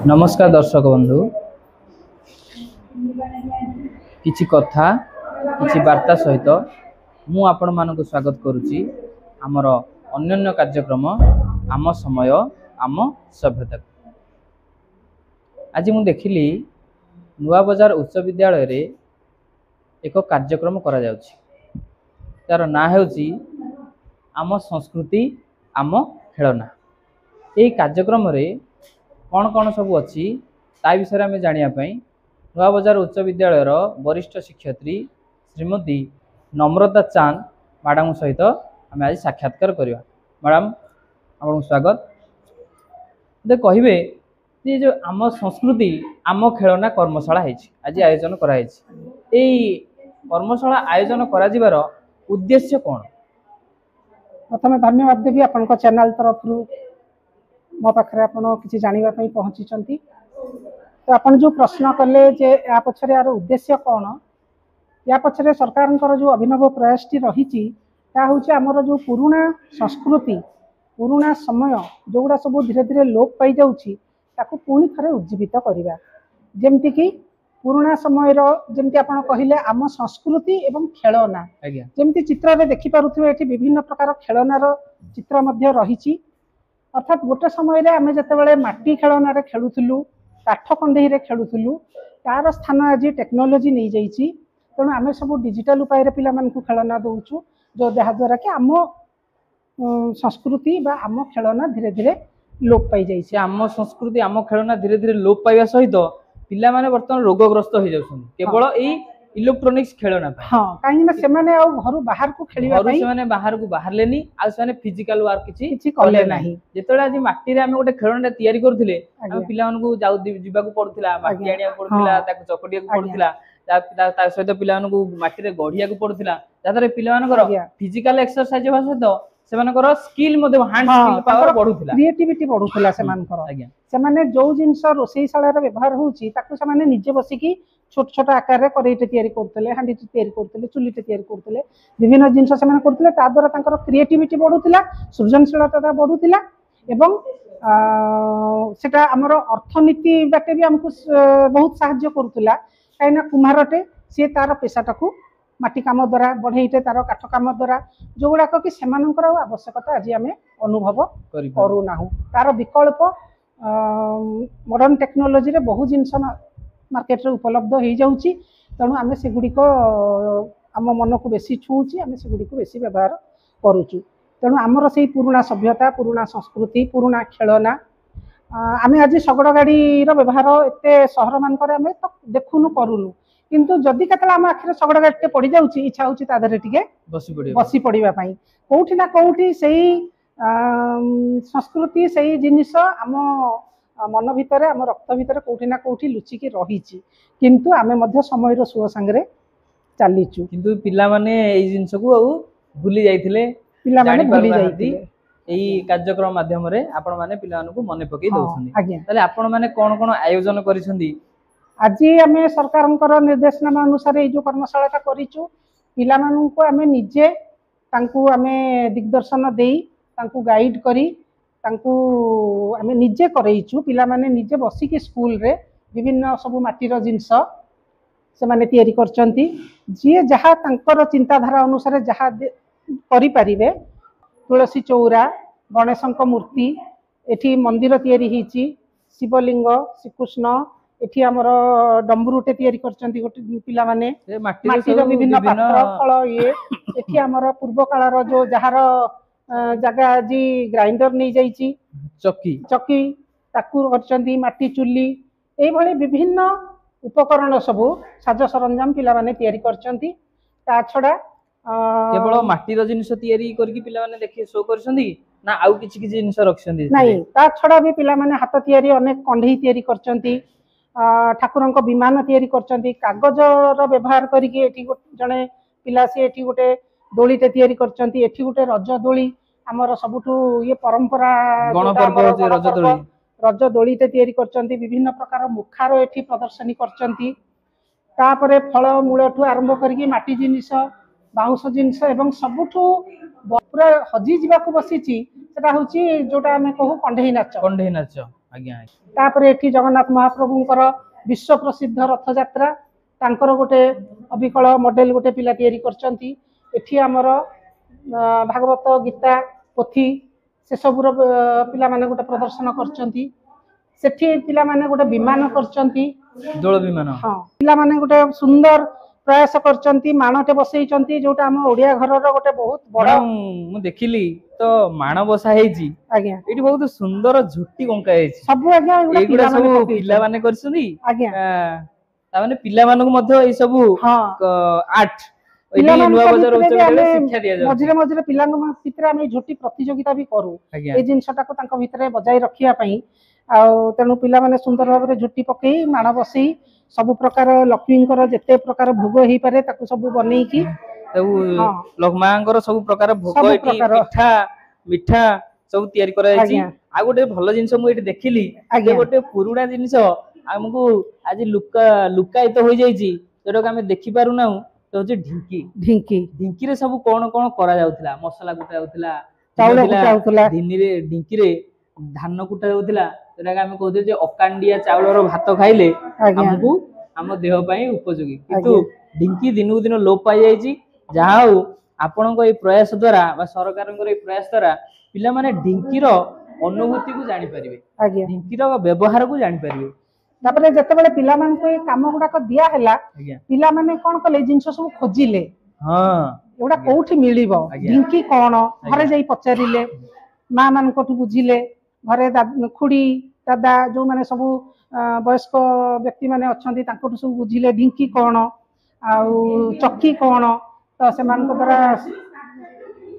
नमस्कार दर्शक बंधु किछि कथा किछि वार्ता सहित मु आपण मानक स्वागत करुच्ची आमर अन्य कार्यक्रम आम समय आम सभ्यता। आज मु देखिली नुआ बजार उच्च विद्यालय रे एक कार्यक्रम करा जाउछि तार ना हेउछि आम संस्कृति आम खेलना। यही कार्यक्रम रे कौन कौन सब अच्छी ता विषय आम जानापी नुआ बजार उच्च विद्यालय वरिष्ठ शिक्षयित्री श्रीमती नम्रता चांद मैडम सहित आम आज साक्षात्कार करवा। मैडम आपको स्वागत। दे कहे ये जो आम संस्कृति आम खेलना कर्मशाला आज आयोजन कराई कर्मशाला आयोजन कर उद्देश्य कौन? प्रथम धन्यवाद देवी आपण चैनल तरफ मो पाखे आप किसी जानापी पहुँची। तो आप जो प्रश्न कले जे या पछरे यार उद्देश्य कौन, या पछरे सरकार जो अभिनव प्रयास रही आमर जो पुराना संस्कृति पुराना समय जोगुड़ा सब धीरे धीरे लोप पाई जाउछि ताकू पुणी थे उज्जीवित करवा। जमती कि पुराना समय जमती आप कहले आम संस्कृति एवं खेलना जमती चित्र में देखिपे ये विभिन्न प्रकार खेलनार चित्र रही। अर्थात गोटे समय आम जिते माटी खेलना खेलुलु काठ कंडे खेलुलु तार स्थान आज टेक्नोलोजी नहीं जाइए। तेणु आम सब डिजिटल उपाय पिला खेलना दौचु जो जहाद्वारा कि आम संस्कृति बा आम खेलना धीरे धीरे लोप पाई जाइए। आम संस्कृति आम खेलना धीरे धीरे लोप पाइबा सहित पिला माने वर्तमान रोगग्रस्त हो जाउछन केवल एई इलेक्ट्रोनिक्स खेलना। हाँ कहीं ना सेमाने आ घर बाहर को खेलिबा पई सेमाने बाहर को बाहर लेनी आ सेमाने फिजिकल वर्क किछि कले नाही। जेतले आज माटी रे हम गोटे खेलना तयारी करथिले हम पिला मानकू जाउ जिबा को पड़थिला माटी आनिया पड़थिला ताको चकटिया को पड़थिला ता सहित पिला मानकू माटी रे गढिया को पड़थिला जातरे पिला मानकर फिजिकल एक्सरसाइज होबा सहित सेमानकर स्किल मध्ये हैंड स्किल पावर बढ़ुथिला क्रिएटिविटी बढ़ुथिला सेमानकर। आज्ञा सेमाने जो जिंस रोसईशाला रे व्यवहार होउची ताकू सेमाने निजे बसिकी छोट छोट आकार रे करेइटे तयारी करथले हांडी तयारी करथले चुलीटे तयारी करथले विभिन्न जिंस सेमाने करथले ता द्वारा तांकर क्रिएटिविटी बढ़ुथिला सृजनशीलता बढ़ुथिला एवं सेटा हमर अर्थनीति बाटे भी हमको बहुत सहाय्य करथला काइना कुम्हारटे से तार पेशाटाकू माटी काम द्वारा बढ़ईटे तार काठ काम द्वारा जो गुड़ाक कि सेमानकर आवश्यकता आज आम अनुभव करूना तार विकल्प मॉडर्न टेक्नोलोजी रे बहु जिनस मार्केट रे उपलब्ध हो जाउची। तेणु आम से गुड़िक आम मन को बेसी छुँची आम से गुड़िक बेसी व्यवहार करुचु। तेणु आमर से पुराना सभ्यता पुराना संस्कृति पुराना खेलना आम आज शगड़ गाड़ी व्यवहार एत सहर मानक आम तो देखुनु करूनु किंतु जदि केतला आम आखिर शगड़ गाड़ी पड़ जाउची इच्छा होची ता धरे टिके बसी पड़िबा पई कोठी ना कोठी सही संस्कृति सही जिनिस आम मन भितर आम रक्त भितर कोठी ना कोठी लुचिकी रहीची किंतु आमे मध्य समय रो सुओ संगरे चालीचु किंतु पिला माने एई जिंस को भूली जाइथिले पिला माने भूली जाइथिले। एई कार्यक्रम माध्यम रे आपण माने पिला मानकू मने पकई दउछन्ती ताले आपण माने कोन कोन आयोजन करिसंदी? आज आम सरकार निर्देशनामा अनुसार ये जो कर्मशाला करूँ पिला आम निजे आम दिग्दर्शन देई गाइड करी आम निजे करईचु पिला माने निजे बसिकी स्कूल रे विभिन्न सब माटीर जिनस से माने तैयारी करचंती जी जहाँ तांकर चिंताधारा अनुसार जहाँ करि परिबे। तुलसी चौरा गणेशंक मूर्ति एठी मंदिर तैयारी हिची शिवलिंग श्रीकृष्ण एठी हमर डंबुरुटे तैयारी करचंती गोटे पिला माने माटीर विभिन्न पात्र फल ये एठी हमर पूर्व कालर जो जहार जगह जी ग्राइंडर नहीं जाइची चक्की चक्की ताकू करचंती माटी चुल्ली ए भली विभिन्न उपकरण सब साज सरंजाम पिला माने तैयारी करचंती। ता छडा केवल माटीर जिनिस तैयारी करके पिला माने देखि शो करछंती ना आउ किछि किछि जिनिस रखछंती? नहीं ता छडा भी पिला माने हाथ तैयारी अनेक कंढई तैयारी करचंती ठाकुरंक विमान तैयारी करचंती कागजर व्यवहार करके एठी जने पिला से एठी गोटे दोलीटे तैयारी करचंती एठी गोटे रज दोली हमर सबुठु ये परंपरा रज दोलीटे तैयारी करचंती विभिन्न प्रकार मुखार एठी प्रदर्शनी करचंती तापरे फल मूलठू आरंभ करके माटी जिनिस बाउंस जिनिस एवं सबुठु पूरा हजी जीवाकू बसीची सेटा होची जोटा हमें कहू कंढई नाच आज्ञा तापर एठी जगन्नाथ महाप्रभुंकर विश्व प्रसिद्ध रथ यात्रा तांकर गोटे अविकल मॉडल गोटे पिला तैयारी करचंती एठी हमर भागवत गीता पोथी से सबुर पिला माने गोटे प्रदर्शन करचंती सेठी पिला माने गोटे विमान करचंती दोल विमान हां पिला माने गोटे सुंदर प्रयास करचंती मानटे बसैचंती जोटा हम ओडिया घरर गोटे बहुत बड़ा मु देखिली तो माण बसा हेजी आज्ञा एठी बहुत सुंदर झुट्टी कंका हेजी सब आज्ञा एगुडा सब पिला माने करसुनी आज्ञा ता माने पिला मानक मध्य ए सब आर्ट पिला नुआ बजार उच्च विद्यालय शिक्षा दिया जाय मझिरे मझिरे पिलांग भितरे हम झुट्टी प्रतियोगिता भी करू ए जिनसटा को तांका भितरे बजाय रखिया पई आ तेनु पिला माने सुंदर भाबरे झुट्टी पकई माण बसई सब प्रकार लक्ष्मींकर जेते प्रकार भोग हेई पारे ताकू सब बनेई की लक्ष्मांकर सब प्रकार भोग एठी पिठा मिठा सब तयारी करा जायछि आ गोटे भलो जिंस मु एठी देखिली जे गोटे पुरुडा जिंस हमकु आज लुकायित होई जायछि जेडो हम देखि पारु ना तो होछि ढिंकी ढिंकी ढिंकी रे सब कोन कोन करा जाउतला मसला कुटा जाउतला चाउल कुटा जाउतला ढिंकी रे धान कुटा जाउतला जेडा हम कहते जे अकांडिया चाउलर भात खाइले हमकु हम देह पई उपयोगी किंतु ढिंकी दिनु दिन लोप पाई जायछि जहा हो आपनको ए प्रयास द्वारा बा सरकारଙ୍କର ए प्रयास द्वारा पिला माने ढिंकीर अनुभूति को जानि परिबे ढिंकीर व्यवहार को जानि परिबे तापरे जते बेले पिला मान को काम गुडा को दिया हैला पिला माने कोन कले जिंस सब खोजिले हां एडा कोठी मिलिबो ढिंकी कोन घरे जाई पचारिले मां मान कोठु बुझिले घरे खुडी दादा जो माने सब वयस्क व्यक्ति माने अछंती तांकोठु सब बुझिले ढिंकी कोन आ चक्की कोन तो से मान को द्वारा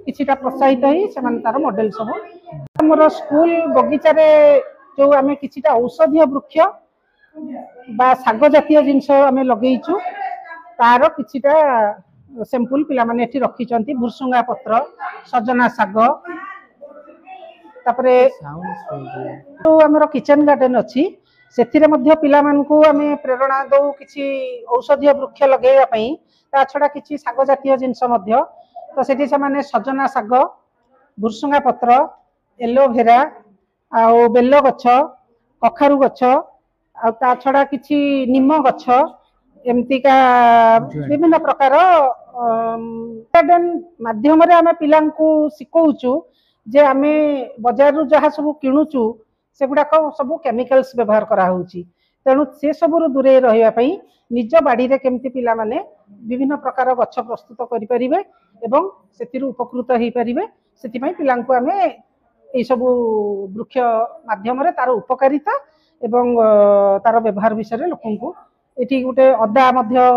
किछिटा प्रोत्साहित ही से मान तार मॉडल सब हमर स्कूल बगीचा रे जो आमे किछिटा औषधीय वृक्ष बा साग जातीय जिनस आमे लगेइछु तार किछिटा सैंपल पिला माने एठी रखिचंती भुरसुंगा पत्र सजना साग तापरे तो हमर किचन गार्डन अछि सेथिरे मध्य पिला मानकू आमे प्रेरणा दउ किछि औषधीय वृक्ष लगेया पई ता छडा किछि साग जातीय जिनस मध्य तो सेठी से माने सजना साग भुरसुंगा पत्र एलोवेरा आ बेलो गछ कखारु गछ आ ता छडा किछि निम गछ एमती का विभिन्न प्रकार गार्डन माध्यम रे आमे पिलांकू सिकोउचु जे आमे बाजार रु जहा सब किणुचु सेगुडा को सब केमिकल्स व्यवहार करा होउची तेणु से सब रु दूरे रहिया पई निज बाड़ी रे केमती पिला माने विभिन्न प्रकार गछ प्रस्तुत करि परिबे एवं सेतिरु उपकृत हेई परिबे सेति पई पिलांकू आमे ए सब वृक्ष माध्यम रे तार उपकारिता एवं तार व्यवहार विषय रे लोकंकू एठी गुटे अदा मध्य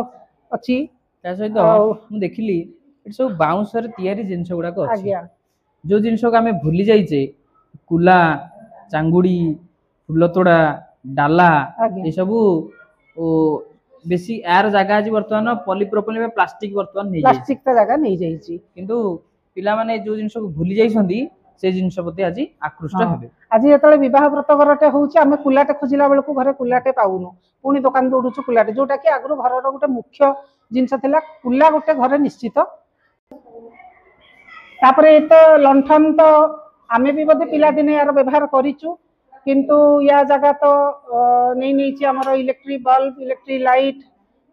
अछि ता सहित हम देखिली एठी सब बाउंस रे तयारी जिंस गुडा को अछि जो जिंस को हमें भूली जाइछे कुला चांगुड़ी फुलतोड़ा डाला ये सब बेसी यार जगह आज वर्तमान पॉलीप्रोपिलीन में प्लास्टिक वर्तमान नहीं प्लास्टिक ता जगह नहीं जाइछि किंतु पिला माने जो जिंस को भूली जाइछंती से जिंस प्रति आज आकृष्ट हेबे आज जेतले विवाह व्रत घरटे होउछि हमें कुलाटे खोजिला बेलको घरे कुलाटे पाउनु पुनी दुकान दौड़ुछु कुलाटे जोटा कि आगु घरर गोटे मुख्य जिंस थिला कुला गोटे घरे निश्चित तापरे तो लंठन तो आमे भी बोधे पिला दिने यार व्यवहार करिछु किंतु या जगह तो नहीं नहीं छी हमर इलेक्ट्रिक बल्ब इलेक्ट्रिक लाइट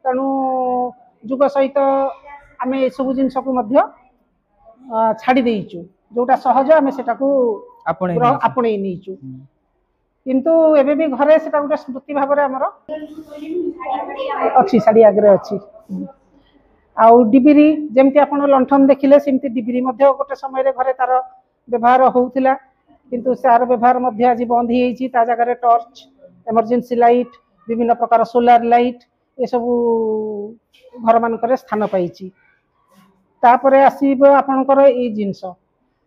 तनु जुग सहित आमे सब जिंस को मध्य छाड़ी देइछु जोटा सहज आमे सेटा को आपणे नीचु किंतु एबे भी घरे सेटा गोटे स्मृति भाव रे हमर अछि साडी आगरे अछि आउ डिबिरी जेमती आपण लंठन देखिले सेमती डिबिरी मध्य गोटे समय रे घरे तार व्यवहार होउथिला किंतु सार व्यवहार मध्य आज बंद ही छि ता जगह रे टॉर्च इमरजेंसी लाइट विभिन्न प्रकार सोलार लाइट ए सब घर मान करे स्थान पाई छि तापरे आसीबो आपनकर ए जिंस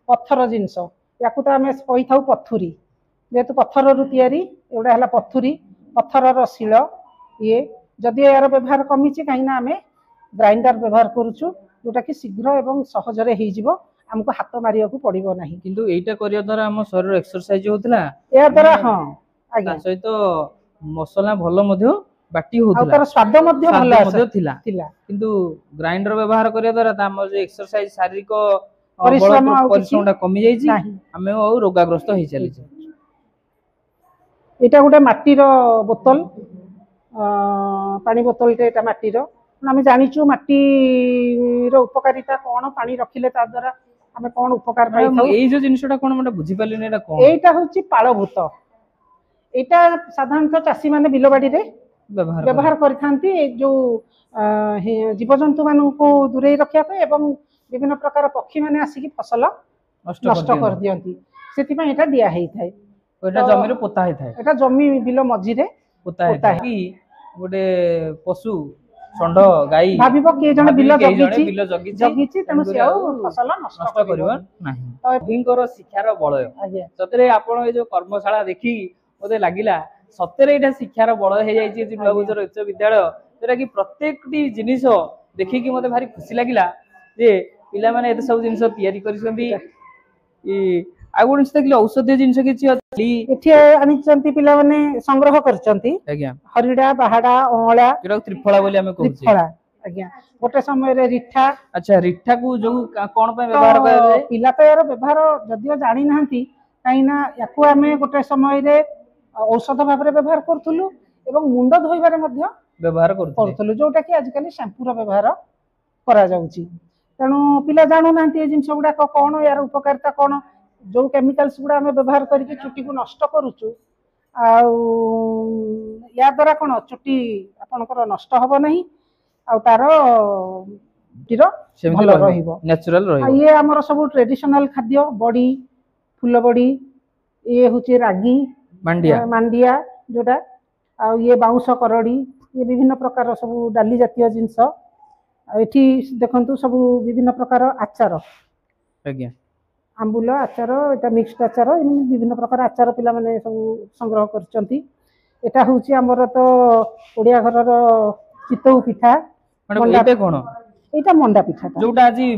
पत्थर जिंस याकू तो आमे कहि थाउ पथुरी जेतु पत्थर रु तयारी एडा हला पथुरी पत्थर रो शिल ये जदि यार व्यवहार कमी छि काहिना आमे ग्राइंडर व्यवहार करूछु जोटा कि शीघ्र एवं सहज रे हेइ जिवो हमको हाथ मारिया को पड़िबो नाही किंतु एटा करिया द्वारा हम शरीर एक्सरसाइज होतला या द्वारा हां आज्ञा सहित मसला भलो मध्य बाटी होतला आ तार स्वाद मध्य भलो थिला किंतु ग्राइंडर व्यवहार करिया द्वारा त हम जे एक्सरसाइज शारीरिक परिश्रमटा कमी जाई छि हमें रोगाग्रस्त होई चली एटा गोटे माटीर बोतल पानी बोतलटे एटा माटीर आम जाचु माटीर उपकारिता कौन पानी रखिले ता द्वारा आम कौन उपकार पाई जो जिनसटा कौन मैं बुझी पालिनी एटा कौन एटा होची पाळभूत एटा साधारणतः चाषी माने बिलबाड़ी रे व्यवहार करथांती जो जीवजंतु मानू दूरे रखा एवं विभिन्न प्रकार पक्षी माने आसिकी फसल नष्ट कर दियंती सेति एटा दिया हेई थाए एटा जमी रे पोता हेई थाए एटा जमी बिल मझी रे पोता हेई कि गोटे पशु षंड गाई भाबिबो के जने बिल जगी जगीची तेनु से फसल नष्ट करिवो नाही तो भिंकर शिक्षार बळ सतरे आपण ए जो कर्मशाला देखि ओते लागिला सतरे एटा शिक्षार बळ हे जाई जे नुआबजार उच्च विद्यालय जेटा कि प्रत्येक जिनिस देखि कि मते भारी खुशी लागिला जे पिला माने एते सब जिनिस तयारी करिसंती आ गोटे देखिले औषधीय जिनिस किछि अछि एठी आनिचंती पिला माने संग्रह करचंती आज्ञा हरिडा बाहाडा अळा जेटा त्रिफला बोली हमें कहू त्रिफला आज्ञा गोटे समय रे रिठा अच्छा रिठा को जो कोन पे व्यवहार करे पिला तो यार व्यवहार जदियो जानि नाहंती काइना याकू आमे गोटे समय रे औषध भाव रे व्यवहार करथुलु एवं मुंड धोइबारे मध्य व्यवहार करथुलु जोटा कि आज काली शैम्पू रो व्यवहार करा जाउची तेणु पिला जानु नाहंती ए जिंस गुडा कोन यार उपकारिता कोन जो केमिकल्स गुडा आमे व्यवहार करके चुटी को नष्ट करूचु आ या द्वारा कोन चुटी आपनकर नष्ट हबो नहीं आ तार टीरो भलो रहिबो नेचुरल रहिबो ये हमर सब ट्रेडिशनल खाद्य बड़ी फूल बड़ी ये होची रागी मांडिया जोटा आ ये बाउंस करड़ी ये विभिन्न प्रकार सब डाली जातीय जिंस एठी देखंतु सब विभिन्न प्रकार आचार आज्ञा आंबुल आचार एटा मिक्स्ड आचार विभिन्न प्रकार आचार पिला माने सब संग्रह करचंती एटा होची हमर तो ओडिया घरर चितौ पिठा माने एटा कोन एटा मंडा पिठा जोटा आजी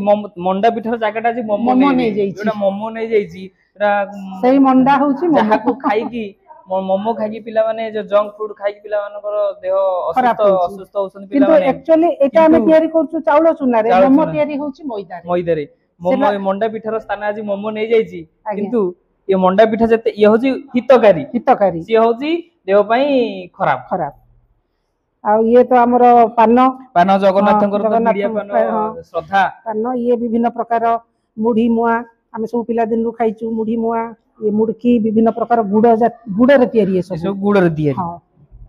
मंडा पिठार जागाटा आजी मोमो नै जाई जोटा मोमो नै जाई छी सेही मंडा होची जहा को खाई की मोमो खाई पिला माने जो जंक फूड खाई पिला मानकर देह असुस्थ होसन पिला माने किंतु एक्चुअली एटा हम तयारी करछु चावल चुना रे मोमो तयारी होची मैदा रे मोमो मंडा पिठार स्थान आज मोमो नै जाई छी किंतु ये मंडा पिठा जते ये होची हितकारी से होची देह पई खराब आ ये तो हमर पान जगन्नाथंकर तो मीडिया पान श्रद्धा पान ये विभिन्न प्रकार मुढ़ी मुआ आमे सब पिला दिन रु खाइछु मुढ़ी मुआ ये मुड़की विभिन्न प्रकार गुड़ रे तयारी है सब गुड़ रे तयारी हां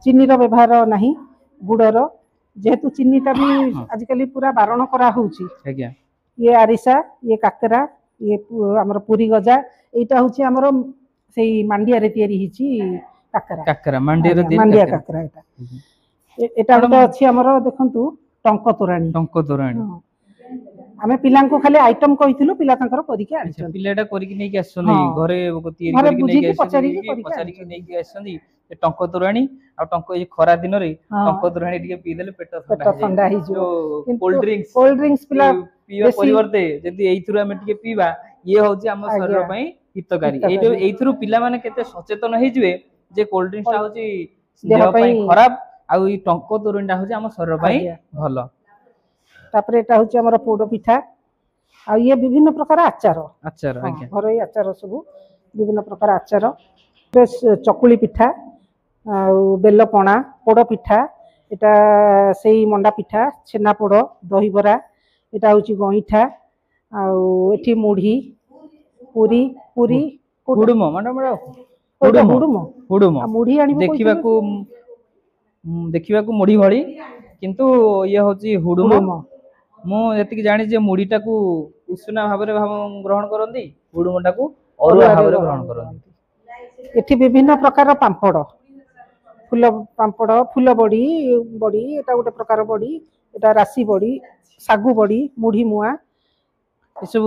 चीनी रो व्यवहार नहीं गुड़ रो जेहेतु चीनी ता भी आजकल पूरा बारण करा होउची आज्ञा ये आरिसा ये काकरा ये हमर पूरी गजा एटा होची हमर सेही मांडिया रे तयारी हिची काकरा मांडिया काकरा एटा गोटे अछि हमर देखंतु टंक तोराणी आमे पिलां को खाली आइटम कहिथिलु पिला तांकर करिके आछन पिलाटा करिके नै के आछनी घरे तयारी करिके नै के पचारी के नै के आछनी टंक तोराणी आ टंक ए खरा दिन रे टंक तोराणी टिके पी देले पेट ठंडा हि जो कोल्ड ड्रिंक्स पिला पीवा परिवर्ते जदी एइथुर आमे टिके पीवा ये होची हम शरीर पई हितकारी एइथुर पिला माने केते सचेतन हे जिवे जे कोल्ड ड्रिंक्स ता होची देह पई खराब आ ई टंक तोराणी होची हम शरीर पई भलो तापर एटा होची हमर पोडो पिठा आ ये विभिन्न प्रकार आचार आज्ञा घरोई आचार सब विभिन्न प्रकार आचार चकुली पिठा आ बेल पणा पोडो पिठा एटा सेही मंडा पिठा छेना पोडो दही बरा एटा होची गईठा आ एठी मुढ़ी पूरी हुडुमो माने हुडुमो मुढ़ी आनी देखिबा को मुढ़ी भली किंतु ये होची हुडुमो मु एतिक जानि जे मुढ़ीटा को उष्णा भाव रे ग्रहण करंदी हुडुमटा को अरुआ भाव रे ग्रहण करंदी एठी विभिन्न प्रकार पांपड़ फूल बड़ी एटा गोटे प्रकार बड़ी एटा राशि बड़ी सागु बड़ी मुढ़ी मुआ ए सब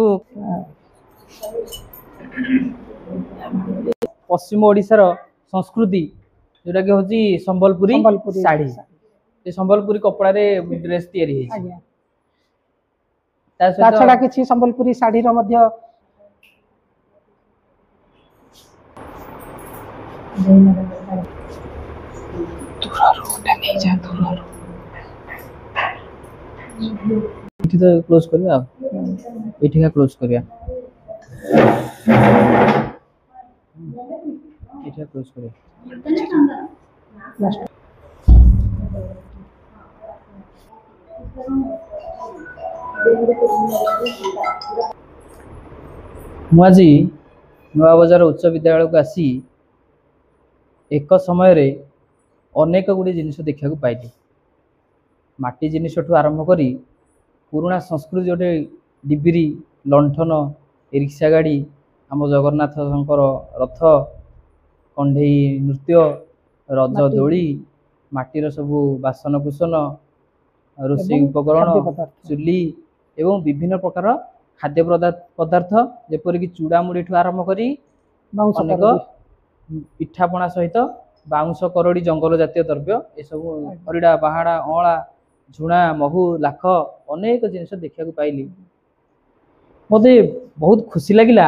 पश्चिम ओडिसा रो संस्कृति जोटा के होची संबलपुरी साड़ी ए संबलपुरी कपड़ा रे ड्रेस तयारी हे छी ता छडा किछि संबलपुरी साड़ी रो मध्य इठी तो क्लोज करिया इठी का क्लोज करिया ଏଇଟା କ୍ଲୋଜ୍ କରିବା। ଲାଷ୍ଟ ମୁଁ ଆଜି ନୂଆବଜାର ଉଚ୍ଚ ବିଦ୍ୟାଳୟକୁ ଆସି ଏକ ସମୟରେ ଅନେକ ଗୁଡ଼ିଏ ଜିନିଷ ଦେଖିବାକୁ ପାଇଲି। ମାଟି ଜିନିଷଠୁ ଆରମ୍ଭ କରି ପୁରୁଣା ସଂସ୍କୃତି ଗୋଟେ ଡିବିରି, ଲଣ୍ଠନ, ରିକ୍ସା ଗାଡ଼ି, ଆମ ଜଗନ୍ନାଥଙ୍କର ରଥ, କଣ୍ଢେଇ ନୃତ୍ୟ, ରଜ ମାଟି ଦୋଳି, ମାଟିର ସବୁ ବାସନକୁସନ, ରୋଷେଇ ଏବଂ ଉପକରଣ, ଖାଦ୍ୟ ପଦାର୍ଥ। ଚୁଲି ଏବଂ ବିଭିନ୍ନ ପ୍ରକାର ଖାଦ୍ୟ ପଦାର୍ଥ ଯେପରିକି ଚୁଡ଼ାମୁଢ଼ିଠୁ ଆରମ୍ଭ କରି ବାଉଁଶ ଅନେକ କରଡି। ପିଠାପଣା ସହିତ ବାଉଁଶ କରଡ଼ି, ଜଙ୍ଗଲ ଜାତୀୟ ଦ୍ରବ୍ୟ, ଏସବୁ ହରିଡ଼ା, ବାହାଡ଼ା, ଅଁଳା, ଝୁଣା, ମହୁ, ଲାଖ ଅନେକ ଜିନିଷ ଦେଖିବାକୁ ପାଇଲି। ମୋତେ ବହୁତ ଖୁସି ଲାଗିଲା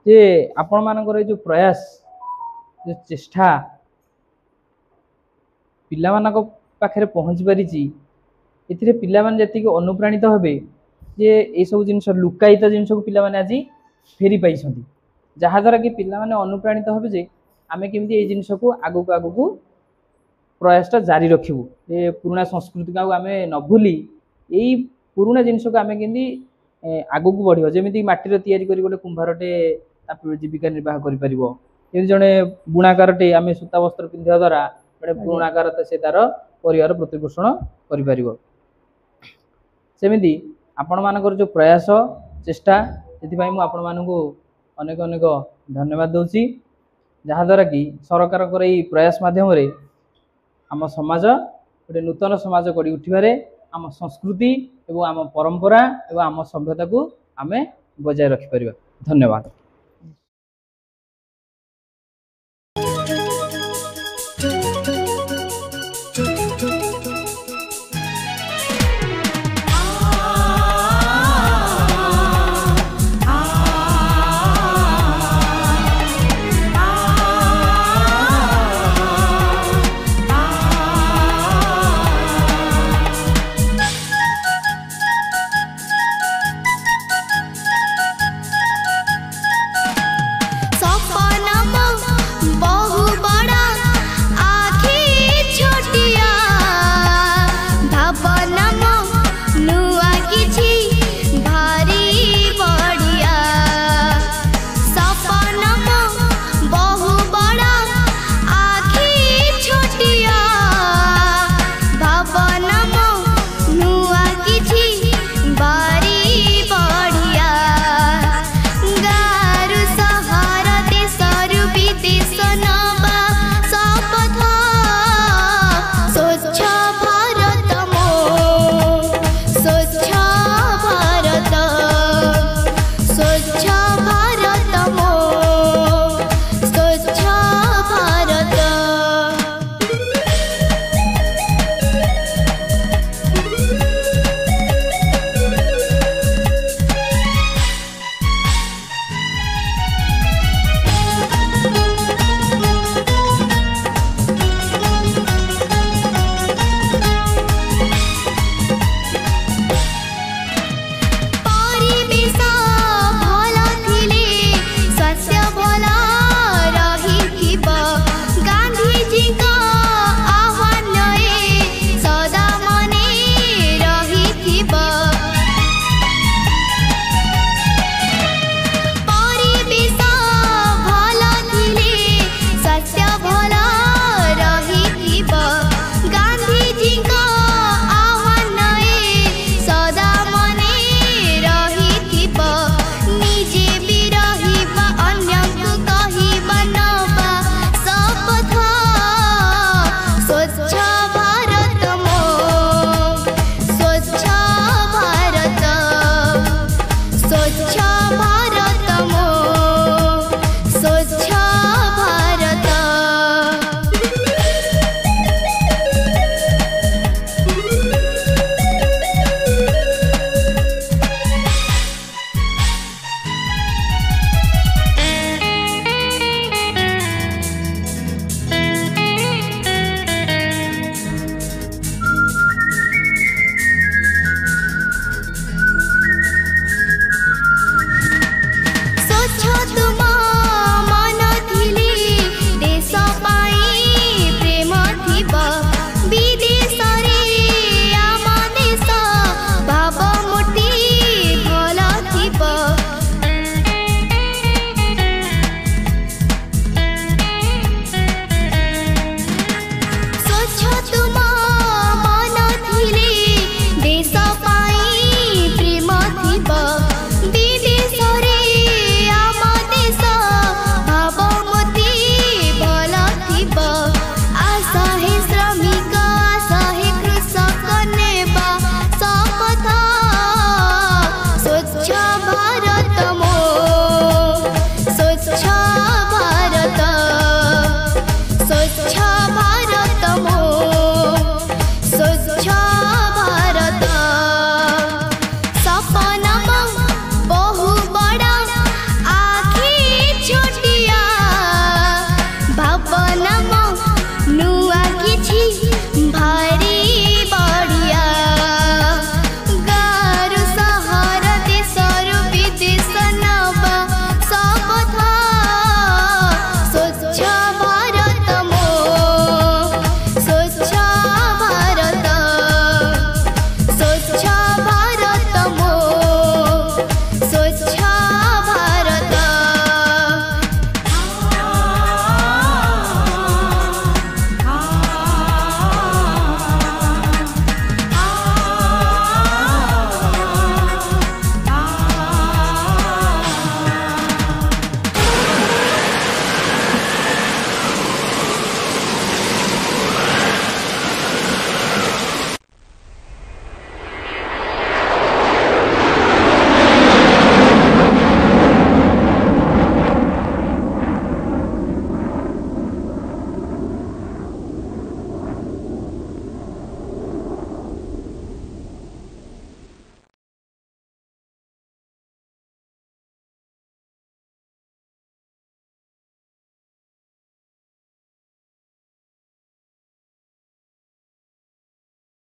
ଯେ ଆପଣମାନଙ୍କର ଏ ଯେଉଁ ପ୍ରୟାସ, ଯେଉଁ ଚେଷ୍ଟା ପିଲାମାନଙ୍କ ପାଖରେ ପହଞ୍ଚି ପାରିଛି, ଏଥିରେ ପିଲାମାନେ ଯେତିକି ଅନୁପ୍ରାଣିତ ହେବେ ଯେ ଏସବୁ ଜିନିଷ ଲୁକାୟିତ ଜିନିଷକୁ ପିଲାମାନେ ଆଜି ଫେରି ପାଇଛନ୍ତି, ଯାହାଦ୍ୱାରା କି ପିଲାମାନେ ଅନୁପ୍ରାଣିତ ହେବେ ଯେ ଆମେ କେମିତି ଏଇ ଜିନିଷକୁ ଆଗକୁ ପ୍ରୟାସଟା ଜାରି ରଖିବୁ, ଯେ ପୁରୁଣା ସଂସ୍କୃତିକୁ ଆଉ ଆମେ ନ ଭୁଲି ଏଇ ପୁରୁଣା ଜିନିଷକୁ ଆମେ କେମିତି ଆଗକୁ ବଢ଼ିବ। ଯେମିତି ମାଟିର ତିଆରି କରି ଗୋଟେ କୁମ୍ଭାରଟେ ତା ଜୀବିକା ନିର୍ବାହ କରିପାରିବ, ଯେମିତି ଜଣେ ବୁଣାକାରଟେ ଆମେ ସୂତା ବସ୍ତ୍ର ପିନ୍ଧିବା ଦ୍ୱାରା ଜଣେ ବୁଣାକାର ସେ ତାର ପରିବାର ପ୍ରତିପୋଷଣ କରିପାରିବ। ସେମିତି ଆପଣମାନଙ୍କର ଯେଉଁ ପ୍ରୟାସ, ଚେଷ୍ଟା, ସେଥିପାଇଁ ମୁଁ ଆପଣମାନଙ୍କୁ ଅନେକ ଅନେକ ଧନ୍ୟବାଦ ଦେଉଛି, ଯାହାଦ୍ୱାରା କି ସରକାରଙ୍କର ଏଇ ପ୍ରୟାସ ମାଧ୍ୟମରେ ଆମ ସମାଜ ଗୋଟେ ନୂତନ ସମାଜ ଗଢ଼ି ଉଠିବାରେ ଆମ ସଂସ୍କୃତି ଏବଂ ଆମ ପରମ୍ପରା ଏବଂ ଆମ ସଭ୍ୟତାକୁ ଆମେ ବଜାୟ ରଖିପାରିବା। ଧନ୍ୟବାଦ।